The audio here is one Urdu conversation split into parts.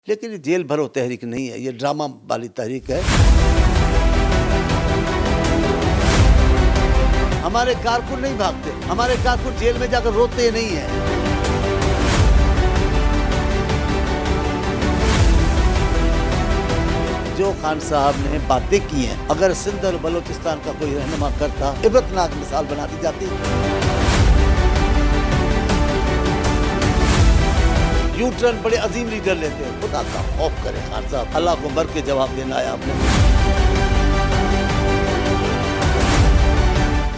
لیکن یہ جیل بھرو تحریک نہیں ہے، یہ ڈرامہ والی تحریک ہے۔ ہمارے کارکن نہیں بھاگتے، ہمارے کارکن جیل میں جا کر روتے نہیں ہیں۔ جو خان صاحب نے باتیں کی ہیں، اگر سندھ اور بلوچستان کا کوئی رہنما کرتا، عبرتناک مثال بنا دی جاتی۔ یو ٹرن بڑے عظیم لیڈر لیتے ہیں، خدا کا خوف کرے خان صاحب، اللہ کو مر کے جواب دینا ہے آپ نے۔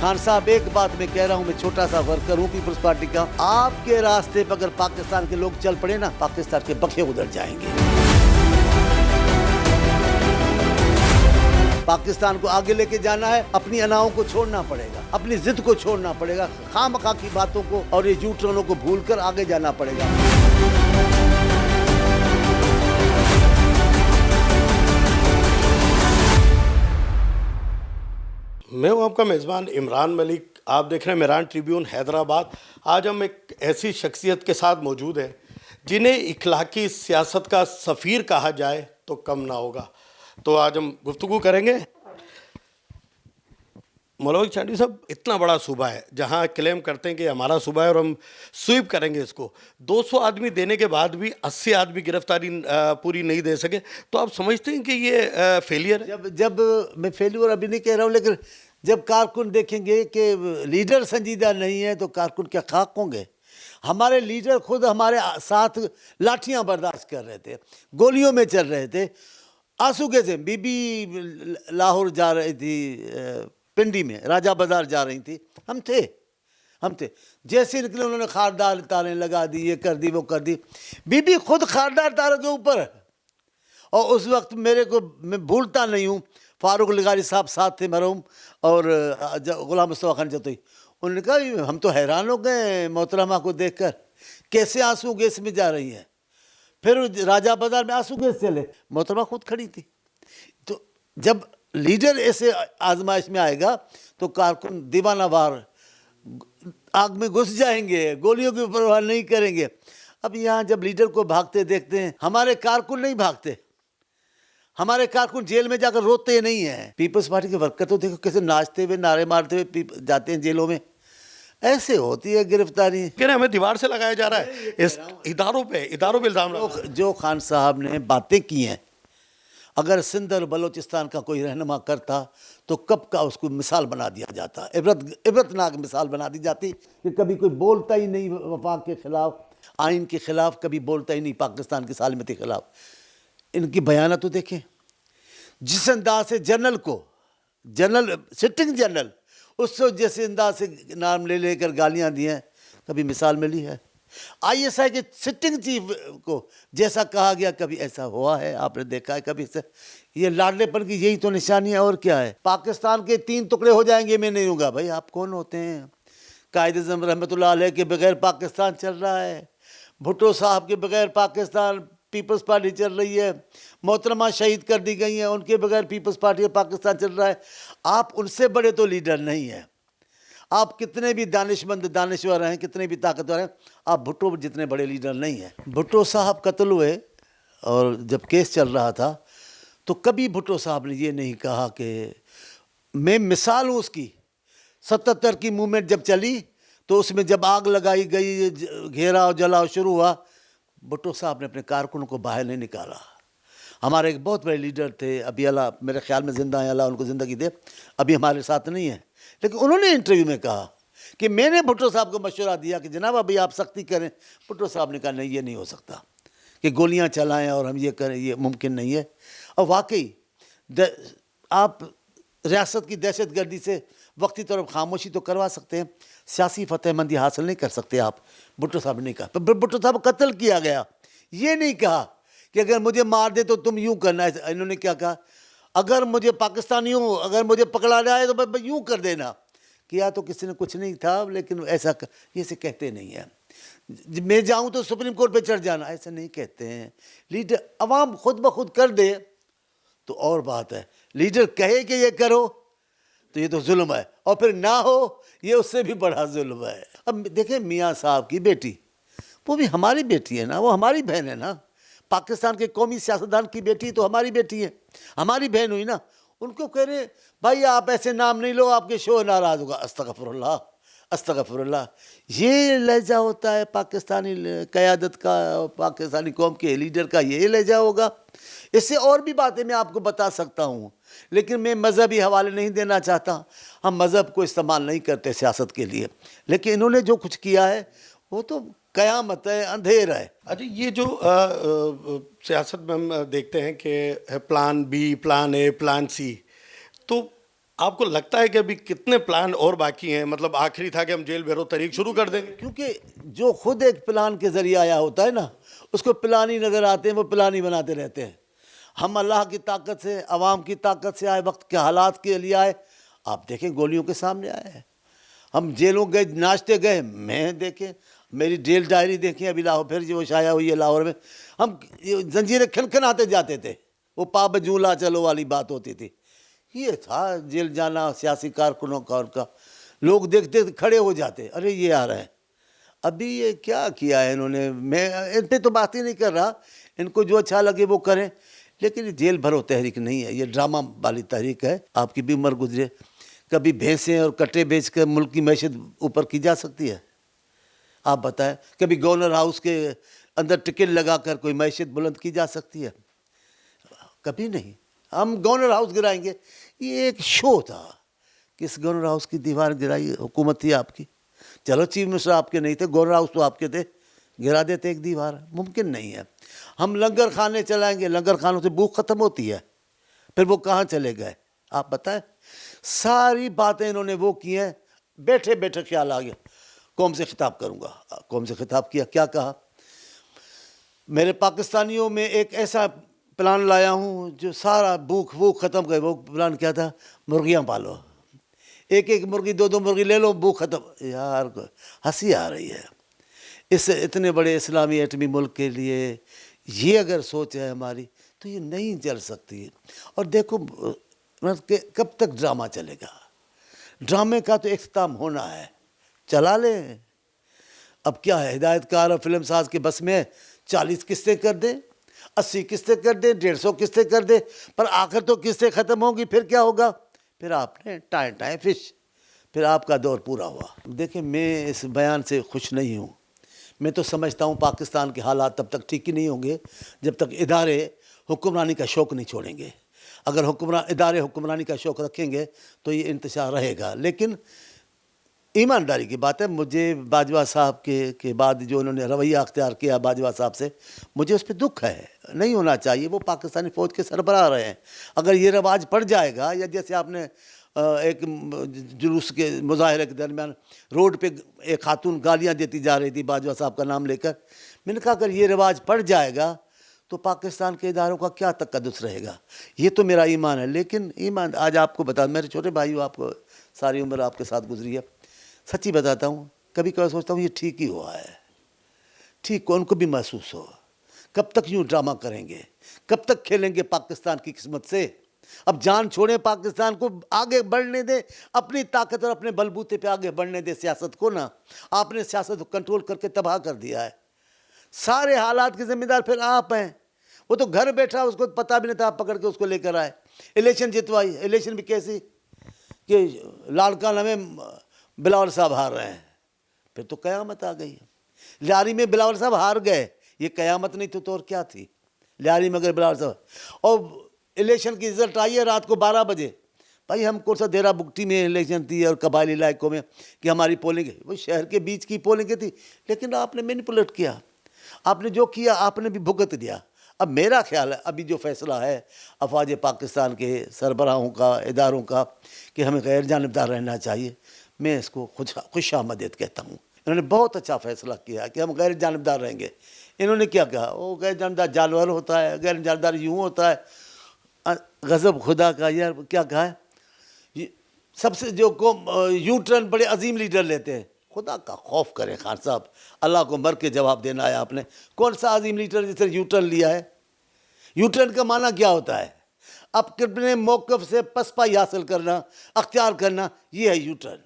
خان صاحب ایک بات میں کہہ رہا ہوں، میں چھوٹا سا ورکر ہوں پیپلز پارٹی کا، آپ کے راستے پر اگر پاکستان کے لوگ چل پڑے نا، پاکستان کے بکھے ادھر جائیں گے۔ پاکستان کو آگے لے کے جانا ہے، اپنی اناؤں کو چھوڑنا پڑے گا، اپنی ضد کو چھوڑنا پڑے گا، خواہ مخواہ کی باتوں کو اور یہ یو ٹرنوں کو بھول کر آگے جانا پڑے گا۔ میں ہوں آپ کا میزبان عمران ملک، آپ دیکھ رہے ہیں میران ٹریبیون حیدرآباد۔ آج ہم ایک ایسی شخصیت کے ساتھ موجود ہیں جنہیں اخلاقی سیاست کا سفیر کہا جائے تو کم نہ ہوگا۔ تو آج ہم گفتگو کریں گے۔ ملوک چانڈی صاحب، اتنا بڑا صوبہ ہے جہاں کلیم کرتے ہیں کہ ہمارا صوبہ ہے اور ہم سویپ کریں گے اس کو، 200 آدمی دینے کے بعد بھی 80 آدمی گرفتاری پوری نہیں دے سکے، تو آپ سمجھتے ہیں کہ یہ فیلئر ہے؟ جب میں فیلور ابھی نہیں کہہ رہا ہوں، لیکن جب کارکن دیکھیں گے کہ لیڈر سنجیدہ نہیں ہے تو کارکن کیا خاک ہوں گے؟ ہمارے لیڈر خود ہمارے ساتھ لاٹھیاں برداشت کر رہے تھے، گولیوں میں چل رہے تھے، آنسو کے سے بی بی لاہور جا رہی تھی، پنڈی میں راجہ بازار جا رہی تھی، ہم تھے جیسے نکلے انہوں نے خاردار تاریں لگا دی، یہ کر دی وہ کر دی، بی بی خود خاردار تاروں کے اوپر۔ اور اس وقت میں بھولتا نہیں ہوں، فاروق لغاری صاحب ساتھ تھے مرحوم، اور غلام مصطفیٰ خان جتوئی، انہوں نے کہا ہم تو حیران ہو گئے محترمہ کو دیکھ کر، کیسے آنسو گیس میں جا رہی ہیں۔ پھر راجہ بازار میں آنسو گیس چلے، محترمہ خود کھڑی تھی۔ تو جب لیڈر ایسے آزمائش میں آئے گا تو کارکن دیوانہ وار آگ میں گھس جائیں گے، گولیوں کی پرواہ نہیں کریں گے۔ اب یہاں جب لیڈر کو بھاگتے دیکھتے ہیں، ہمارے کارکن نہیں بھاگتے، ہمارے کارکن جیل میں جا کر روتے نہیں ہیں۔ پیپلز پارٹی کے ورکر تو دیکھو کیسے ناچتے ہوئے نعرے مارتے ہوئے جاتے ہیں جیلوں میں، ایسے ہوتی ہے گرفتاری۔ کہ ہمیں دیوار سے لگایا جا رہا ہے، اس اداروں پہ الزام لگا۔ جو خان صاحب نے باتیں کی ہیں، اگر سندھ اور بلوچستان کا کوئی رہنما کرتا تو کب کا اس کو مثال بنا دیا جاتا، عبرتناک مثال بنا دی جاتی، کہ کبھی کوئی بولتا ہی نہیں وفاق کے خلاف، آئین کے خلاف، کبھی بولتا ہی نہیں پاکستان کی سالمیت کے خلاف۔ ان کی بیانات تو دیکھیں، جس انداز سے سٹنگ جنرل اس سے جیسے انداز سے نام لے کر گالیاں دی ہیں، کبھی مثال ملی ہے؟ آئی ایس آئی کے سٹنگ چیف کو جیسا کہا گیا، کبھی ایسا ہوا ہے؟ آپ نے دیکھا ہے کبھی سے؟ یہ لاڈلے پن کی یہی تو نشانی ہے، اور کیا ہے؟ پاکستان کے 3 ٹکڑے ہو جائیں گے میں نہیں ہوں گا۔ بھائی آپ کون ہوتے ہیں؟ قائد اعظم رحمۃ اللہ علیہ کے بغیر پاکستان چل رہا ہے، بھٹو صاحب کے بغیر پاکستان پیپلز پارٹی چل رہی ہے، محترمہ شہید کر دی گئی ہیں، ان کے بغیر پیپلز پارٹی اور پاکستان چل رہا ہے۔ آپ ان سے بڑے تو لیڈر نہیں ہیں، آپ کتنے بھی دانشور ہیں، کتنے بھی طاقتور ہیں، آپ بھٹو جتنے بڑے لیڈر نہیں ہیں۔ بھٹو صاحب قتل ہوئے اور جب کیس چل رہا تھا تو کبھی بھٹو صاحب نے یہ نہیں کہا کہ میں مثال ہوں اس کی۔ 77 کی موومنٹ جب چلی تو اس میں جب آگ لگائی گئی، گھیراؤ جلاؤ شروع ہوا، بھٹو صاحب نے اپنے کارکنوں کو باہر نہیں نکالا۔ ہمارے ایک بہت بڑے لیڈر تھے، ابھی اللہ میرے خیال میں زندہ ہیں، اللہ ان کو زندگی دے، ابھی ہمارے ساتھ نہیں ہیں، لیکن انہوں نے انٹرویو میں کہا کہ میں نے بھٹو صاحب کو مشورہ دیا کہ جناب ابھی آپ سختی کریں۔ بھٹو صاحب نے کہا نہیں، یہ نہیں ہو سکتا کہ گولیاں چلائیں اور ہم یہ کریں، یہ ممکن نہیں ہے۔ اور واقعی آپ ریاست کی دہشت گردی سے وقتی طور پر خاموشی تو کروا سکتے ہیں، سیاسی فتح مندی حاصل نہیں کر سکتے آپ۔ بھٹو صاحب نے کہا، بھٹو صاحب قتل کیا گیا، یہ نہیں کہا کہ اگر مجھے مار دے تو تم یوں کرنا ہے۔ انہوں نے کیا کہا؟ اگر مجھے پاکستانیوں اگر مجھے پکڑا جائے تو یوں کر دینا۔ کیا تو کسی نے کچھ نہیں تھا، لیکن ایسا یہ سے کہتے نہیں ہیں۔ میں جاؤں تو سپریم کورٹ پہ چڑھ جانا، ایسا نہیں کہتے ہیں۔ لیڈر عوام خود بخود کر دے تو اور بات ہے، لیڈر کہے کہ یہ کرو تو یہ تو ظلم ہے، اور پھر نہ ہو یہ اس سے بھی بڑا ظلم ہے۔ اب دیکھیں میاں صاحب کی بیٹی، وہ بھی ہماری بیٹی ہے نا، وہ ہماری بہن ہے نا۔ پاکستان کے قومی سیاستدان کی بیٹی تو ہماری بیٹی ہے, ہماری بہن ہوئی نا. ان کو کہہ رہے بھائی آپ ایسے نام نہیں لو, آپ کے شوہر ناراض ہوگا. استغفر اللہ, استغفر اللہ. یہ لہجہ ہوتا ہے پاکستانی قیادت کا, پاکستانی قوم کے لیڈر کا یہ لہجہ ہوگا. اس سے اور بھی باتیں میں آپ کو بتا سکتا ہوں, لیکن میں مذہبی حوالے نہیں دینا چاہتا. ہم مذہب کو استعمال نہیں کرتے سیاست کے لیے, لیکن انہوں نے جو کچھ کیا ہے وہ تو قیامت ہے, اندھیر ہے. اچھا, یہ جو سیاست میں ہم دیکھتے ہیں کہ plan be, plan a, plan سی, تو آپ کو لگتا ہے کہ ابھی کتنے پلان اور باقی ہیں؟ مطلب آخری تھا کہ ہم جیل بھیرو طریق شروع کر دیں گے. کیونکہ جو خود ایک پلان کے ذریعے آیا ہوتا ہے نا, اس کو پلان ہی نظر آتے ہیں, وہ پلان ہی بناتے رہتے ہیں. ہم اللہ کی طاقت سے, عوام کی طاقت سے آئے, وقت کے حالات کے لیے آئے. آپ دیکھیں گولیوں کے سامنے آئے ہیں. ہم جیلوں گئے, ناچتے گئے. میں دیکھیں میری جیل ڈائری دیکھیں ابھی لاہور, پھر جو شائع ہوئی ہے لاہور میں, ہم زنجیریں کھنکھناتے جاتے تھے. وہ پا بجولا چلو والی بات ہوتی تھی. یہ تھا جیل جانا سیاسی کارکنوں کا, ان کا. لوگ دیکھتے کھڑے ہو جاتے, ارے یہ آ رہے ہیں. ابھی یہ کیا کیا ہے انہوں نے, میں ان پہ تو بات ہی نہیں کر رہا, ان کو جو اچھا لگے وہ کریں. لیکن یہ جیل بھرو تحریک نہیں ہے, یہ ڈرامہ والی تحریک ہے. آپ کی بھی عمر گزرے, کبھی بھینسیں اور کٹے بیچ کر ملک کی معیشت اوپر کی جا سکتی ہے؟ آپ بتائیں, کبھی گورنر ہاؤس کے اندر ٹکٹ لگا کر کوئی معیشت بلند کی جا سکتی ہے؟ کبھی نہیں. ہم گورنر ہاؤس گرائیں گے, یہ ایک شو تھا. کس گورنر ہاؤس کی دیوار گرائی؟ حکومت تھی آپ کی. چلو چیف منسٹر آپ کے نہیں تھے, گورنر ہاؤس تو آپ کے تھے, گرا دیتے ایک دیوار. ممکن نہیں ہے. ہم لنگر خانے چلائیں گے, لنگر خانوں سے بھوک ختم ہوتی ہے, پھر وہ کہاں چلے گئے آپ بتائیں. ساری باتیں انہوں نے وہ کی ہیں, بیٹھے بیٹھے خیال آ گیا قوم سے خطاب کروں گا. قوم سے خطاب کیا, کیا کہا, میرے پاکستانیوں میں ایک ایسا پلان لایا ہوں جو سارا بھوک ووک ختم کرے. وہ پلان کیا تھا؟ مرغیاں پالو, ایک ایک مرغی, دو دو مرغی لے لو, بھوک ختم. یار ہنسی آ رہی ہے. اس اتنے بڑے اسلامی ایٹمی ملک کے لیے یہ اگر سوچ ہے ہماری تو یہ نہیں چل سکتی. اور دیکھو کہ کب تک ڈرامہ چلے گا. ڈرامے کا تو اختتام ہونا ہے, چلا لیں. اب کیا ہے, ہدایت کار اور فلم ساز کے بس میں 40 قسطیں کر دیں, 80 قسطیں کر دیں, 150 قسطیں کر دیں, پر آخر تو قسطیں ختم ہوں گی. پھر کیا ہوگا؟ پھر آپ نے ٹائیں فش, پھر آپ کا دور پورا ہوا. دیکھیں میں اس بیان سے خوش نہیں ہوں. میں تو سمجھتا ہوں پاکستان کے حالات تب تک ٹھیک ہی نہیں ہوں گے جب تک ادارے حکمرانی کا شوق نہیں چھوڑیں گے. اگر ادارے حکمرانی کا شوق رکھیں گے تو یہ انتشار رہے گا. لیکن ایمانداری کی بات ہے, مجھے باجوہ صاحب کے بعد جو انہوں نے رویہ اختیار کیا باجوہ صاحب سے, مجھے اس پہ دکھ ہے. نہیں ہونا چاہیے. وہ پاکستانی فوج کے سربراہ رہے ہیں. اگر یہ رواج پڑ جائے گا, یا جیسے آپ نے ایک جلوس کے مظاہرے کے درمیان روڈ پہ ایک خاتون گالیاں دیتی جا رہی تھی باجوہ صاحب کا نام لے کر, میں نے کہا اگر یہ رواج پڑ جائے گا تو پاکستان کے اداروں کا کیا تقدس رہے گا. یہ تو میرا ایمان ہے. لیکن ایمان آج آپ کو بتا, میرے چھوٹے بھائیو, آپ کو ساری عمر آپ کے ساتھ گزری ہے, سچی بتاتا ہوں کبھی کبھی سوچتا ہوں یہ ٹھیک ہی ہوا ہے. ٹھیک کو ان کو بھی محسوس ہو. کب تک یوں ڈرامہ کریں گے, کب تک کھیلیں گے پاکستان کی قسمت سے. اب جان چھوڑیں, پاکستان کو آگے بڑھنے دیں, اپنی طاقت اور اپنے بلبوتے پہ آگے بڑھنے دیں سیاست کو. نا آپ نے سیاست کو کنٹرول کر کے تباہ کر دیا ہے. سارے حالات کے ذمہ دار پھر آپ ہیں. وہ تو گھر بیٹھا, اس کو پتہ بھی نہیں تھا, آپ پکڑ کے اس کو لے کر آئے. الیکشن جتوائی, الیکشن بھی کیسی کہ لاڑکانہ میں بلاول صاحب ہار رہے ہیں. پھر تو قیامت آ گئی. لیاری میں بلاول صاحب ہار گئے, یہ قیامت نہیں تو اور کیا تھی. لیاری میں اگر بلاول صاحب, اور الیکشن کی رزلٹ آئی ہے رات کو 12 بجے. بھائی ہم کون سا دیرہ بگٹی میں الیکشن تھی اور قبائلی علاقوں میں کہ ہماری پولنگ, وہ شہر کے بیچ کی پولنگ تھی. لیکن آپ نے مینیپولیٹ کیا, آپ نے جو کیا آپ نے بھی بھگت دیا. اب میرا خیال ہے ابھی جو فیصلہ ہے افواج پاکستان کے سربراہوں کا, اداروں کا, کہ ہمیں غیر جانبدار رہنا چاہیے, میں اس کو خوش آمدید کہتا ہوں. انہوں نے بہت اچھا فیصلہ کیا کہ ہم غیر جانبدار رہیں گے. انہوں نے کیا کہا, وہ غیر جانبدار جانور ہوتا ہے, غیر جانبدار یوں ہوتا ہے. غضب خدا کا, یار کیا کہا ہے, سب سے جو یو ٹرن بڑے عظیم لیڈر لیتے ہیں. خدا کا خوف کریں خان صاحب, اللہ کو مر کے جواب دینا ہے آپ نے. کون سا عظیم لیڈر جس نے یو ٹرن لیا ہے؟ یو ٹرن کا معنی کیا ہوتا ہے؟ اپنے موقف سے پسپائی حاصل کرنا, اختیار کرنا, یہ ہے یو ٹرن.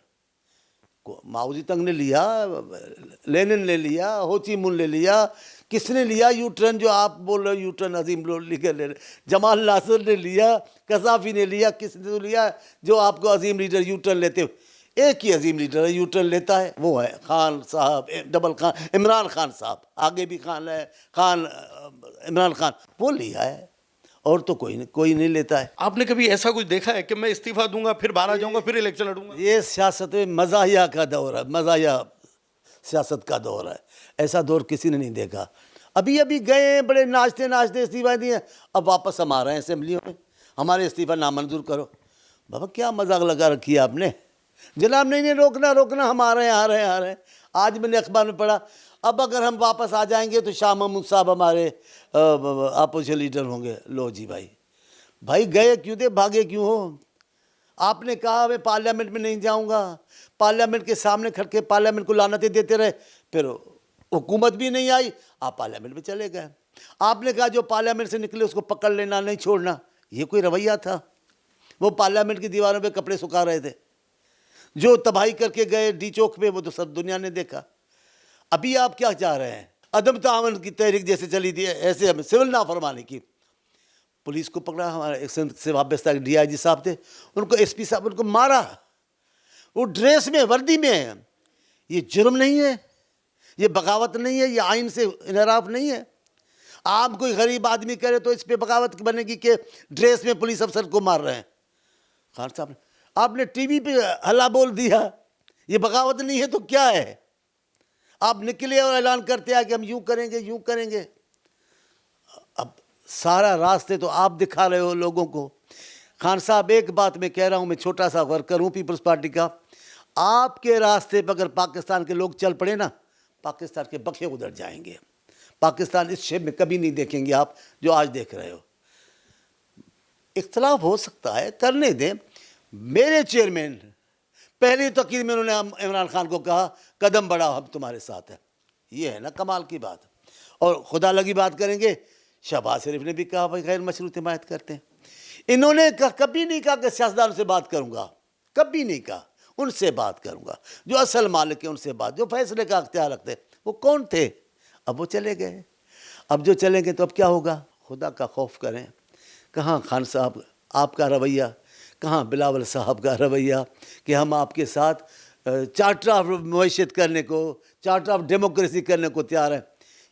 ماؤ زی تنگ نے لیا, لینن لے لیا, ہو چی من لے لیا, کس نے لیا یو ٹرن جو آپ بول رہے ہو یو ٹرن عظیم لوگ لے رہے؟ جمال ناصر نے لیا، قذافی نے لیا، کس نے تو لیا جو آپ کو عظیم لیڈر یو ٹرن لیتے ہو؟ ایک ہی عظیم لیڈر ہے یو ٹرن لیتا ہے، وہ ہے خان صاحب، ڈبل خان، عمران خان صاحب، آگے بھی خان ہے، خان عمران خان، وہ لیا ہے، اور تو کوئی نہیں لیتا ہے۔ آپ نے کبھی ایسا کچھ دیکھا ہے کہ میں استعفیٰ دوں گا پھر باہر آ جاؤں گا پھر الیکشن لڑوں گا؟ یہ سیاست میں مزاحیہ کا دور ہے، مزاحیہ سیاست کا دور ہے، ایسا دور کسی نے نہیں دیکھا۔ ابھی گئے ہیں بڑے ناچتے استعفیٰ دیے، اب واپس ہم آ رہے ہیں اسمبلیوں میں، ہمارے استعفیٰ نامنظور کرو۔ بابا کیا مذاق لگا رکھی ہے آپ نے؟ جناب نہیں روکنا، ہم آ رہے ہیں۔ آج میں نے اخبار میں پڑھا، اب اگر ہم واپس آ جائیں گے تو شاہ محمود صاحب ہمارے اپوزیشن لیڈر ہوں گے۔ لو جی بھائی گئے کیوں تھے، بھاگے کیوں ہو؟ آپ نے کہا میں پارلیمنٹ میں نہیں جاؤں گا، پارلیمنٹ کے سامنے کھڑ کے پارلیمنٹ کو لعنتیں دیتے رہے، پھر حکومت بھی نہیں آئی، آپ پارلیمنٹ میں چلے گئے۔ آپ نے کہا جو پارلیمنٹ سے نکلے اس کو پکڑ لینا، نہیں چھوڑنا، یہ کوئی رویہ تھا؟ وہ پارلیمنٹ کی دیواروں پہ کپڑے سکھا رہے تھے، جو تباہی کر کے گئے ڈی چوک پہ، وہ تو سب دنیا نے دیکھا۔ ابھی آپ کیا چاہ رہے ہیں؟ عدم تعاون کی تحریک جیسے چلی تھی ایسے ہمیں سول نافرمانی کی، پولیس کو پکڑا، ہمارے سندھ سے وابستہ ڈی آئی جی صاحب تھے، ان کو ایس پی صاحب ان کو مارا، وہ ڈریس میں وردی میں ہے۔ یہ جرم نہیں ہے، یہ بغاوت نہیں ہے، یہ آئین سے انحراف نہیں ہے؟ آپ کوئی غریب آدمی کرے تو اس پہ بغاوت بنے گی کہ ڈریس میں پولیس افسر کو مار رہے ہیں؟ خان صاحب آپ نے ٹی وی پہ ہلا بول دیا، یہ بغاوت نہیں ہے تو کیا ہے؟ آپ نکلے اور اعلان کرتے ہیں کہ ہم یوں کریں گے۔ اب سارا راستے تو آپ دکھا رہے ہو لوگوں کو۔ خان صاحب ایک بات میں کہہ رہا ہوں، میں چھوٹا سا ورکر ہوں پیپلز پارٹی کا، آپ کے راستے پہ اگر پاکستان کے لوگ چل پڑے نا، پاکستان کے بکھے ادھر جائیں گے، پاکستان اس شیپ میں کبھی نہیں دیکھیں گے آپ جو آج دیکھ رہے ہو۔ اختلاف ہو سکتا ہے، کرنے دیں۔ میرے چیئرمین پہلی تقریر میں انہوں نے عمران خان کو کہا قدم بڑھاؤ ہم تمہارے ساتھ ہیں، یہ ہے نا کمال کی بات۔ اور خدا لگی بات کریں گے، شہباز شریف نے بھی کہا بھائی غیر مشروط حمایت کرتے ہیں۔ انہوں نے کبھی نہیں کہا کہ سیاستدانوں سے بات کروں گا، کبھی نہیں کہا، ان سے بات کروں گا جو اصل مالک ہیں، ان سے بات، جو فیصلے کا اختیار رکھتے ہیں۔ وہ کون تھے؟ اب وہ چلے گئے، اب جو چلیں گے تو اب کیا ہوگا؟ خدا کا خوف کریں۔ کہاں خان صاحب آپ کا رویہ، کہاں بلاول صاحب کا رویہ کہ ہم آپ کے ساتھ چارٹر آف معیشت کرنے کو، چارٹر آف ڈیموکریسی کرنے کو تیار ہیں۔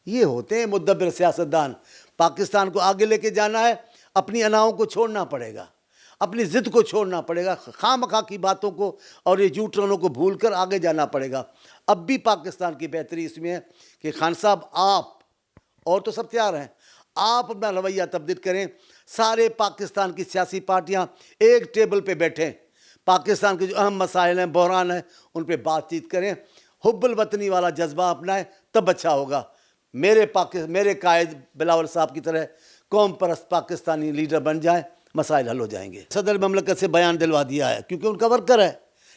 یہ ہوتے ہیں مدبر سیاستدان۔ پاکستان کو آگے لے کے جانا ہے، اپنی اناؤں کو چھوڑنا پڑے گا، اپنی ضد کو چھوڑنا پڑے گا، خواہ مخواہ کی باتوں کو اور یہ یو ٹرنوں کو بھول کر آگے جانا پڑے گا۔ اب بھی پاکستان کی بہتری اس میں ہے کہ خان صاحب آپ اور تو سب تیار ہیں، آپ اپنا رویہ تبدیل کریں، سارے پاکستان کی سیاسی پارٹیاں ایک ٹیبل پہ بیٹھیں، پاکستان کے جو اہم مسائل ہیں، بحران ہیں، ان پہ بات چیت کریں، حب الوطنی والا جذبہ اپنائیں، تب اچھا ہوگا۔ میرے قائد بلاول صاحب کی طرح قوم پرست پاکستانی لیڈر بن جائیں، مسائل حل ہو جائیں گے۔ صدر مملکت سے بیان دلوا دیا ہے کیونکہ ان کا ورکر ہے۔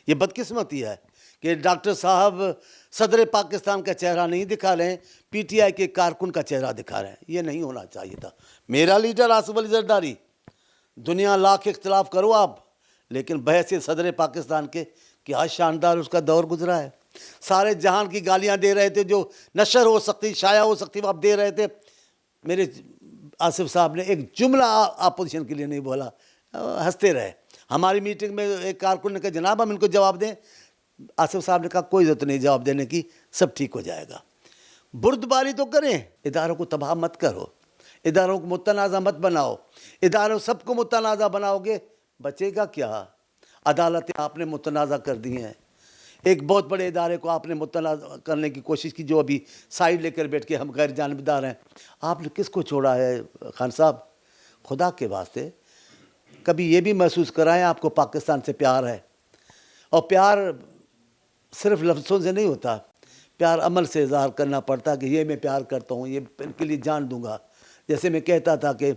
یہ بدقسمتی ہے کہ ڈاکٹر صاحب صدر پاکستان کا چہرہ نہیں دکھا رہے ہیں، پی ٹی آئی کے کارکن کا چہرہ دکھا رہے ہیں۔ یہ نہیں ہونا چاہیے تھا۔ میرا لیڈر آصف علی زرداری، دنیا لاکھ اختلاف کرو آپ، لیکن بحیثیت صدر پاکستان کے کیا شاندار اس کا دور گزرا ہے۔ سارے جہان کی گالیاں دے رہے تھے جو نشر ہو سکتی، شائع ہو سکتی، وہ آپ دے رہے تھے۔ میرے آصف صاحب نے ایک جملہ اپوزیشن کے لیے نہیں بولا، ہنستے رہے۔ ہماری میٹنگ میں ایک کارکن نے کہا جناب ہم ان کو جواب دیں، آصف صاحب نے کہا کوئی ضرورت نہیں جواب دینے کی، سب ٹھیک ہو جائے گا۔ بردباری تو کریں، اداروں کو تباہ مت کرو، اداروں کو متنازع مت بناؤ۔ اداروں سب کو متنازع بناؤ گے، بچے گا کیا؟ عدالتیں آپ نے متنازع کر دی ہیں، ایک بہت بڑے ادارے کو آپ نے متنازع کرنے کی کوشش کی، جو ابھی سائیڈ لے کر بیٹھ کے ہم غیر جانبدار ہیں۔ آپ نے کس کو چھوڑا ہے خان صاحب؟ خدا کے واسطے کبھی یہ بھی محسوس کرائیں آپ کو پاکستان سے پیار ہے، اور پیار صرف لفظوں سے نہیں ہوتا، پیار عمل سے اظہار کرنا پڑتا کہ یہ میں پیار کرتا ہوں، یہ ان کے لیے جان دوں گا۔ جیسے میں کہتا تھا کہ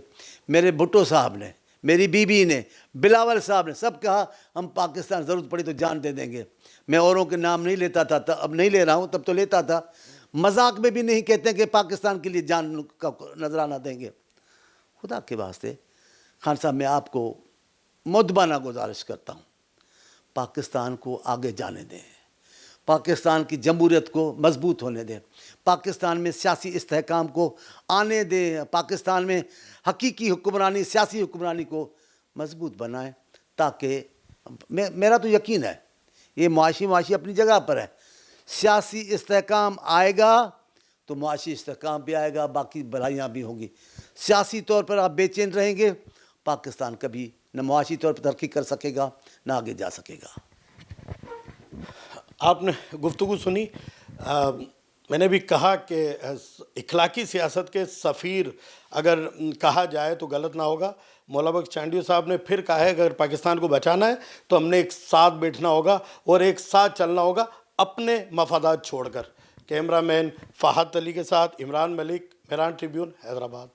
میرے بھٹو صاحب نے، میری بیوی نے، بلاول صاحب نے سب کہا ہم پاکستان ضرورت پڑی تو جان دے دیں گے۔ میں اوروں کے نام نہیں لیتا تھا، اب نہیں لے رہا ہوں، تب تو لیتا تھا۔ مذاق میں بھی نہیں کہتے کہ پاکستان کے لیے جان کا نذرانہ دیں گے۔ خدا کے واسطے خان صاحب میں آپ کو مدبانہ گزارش کرتا ہوں، پاکستان کو آگے جانے دیں، پاکستان کی جمہوریت کو مضبوط ہونے دیں، پاکستان میں سیاسی استحکام کو آنے دیں، پاکستان میں حقیقی حکمرانی، سیاسی حکمرانی کو مضبوط بنائیں، تاکہ میرا تو یقین ہے یہ معاشی اپنی جگہ پر ہے، سیاسی استحکام آئے گا تو معاشی استحکام بھی آئے گا، باقی بھلائیاں بھی ہوں گی۔ سیاسی طور پر آپ بے چین رہیں گے، پاکستان کبھی نہ معاشی طور پر ترقی کر سکے گا نہ آگے جا سکے گا۔ آپ نے گفتگو سنی، میں نے بھی کہا کہ اخلاقی سیاست کے سفیر اگر کہا جائے تو غلط نہ ہوگا۔ مولا بخش چانڈیو صاحب نے پھر کہا ہے کہ اگر پاکستان کو بچانا ہے تو ہم نے ایک ساتھ بیٹھنا ہوگا اور ایک ساتھ چلنا ہوگا اپنے مفادات چھوڑ کر۔ کیمرہ مین فہد علی کے ساتھ عمران ملک، میران ٹریبیون، حیدرآباد۔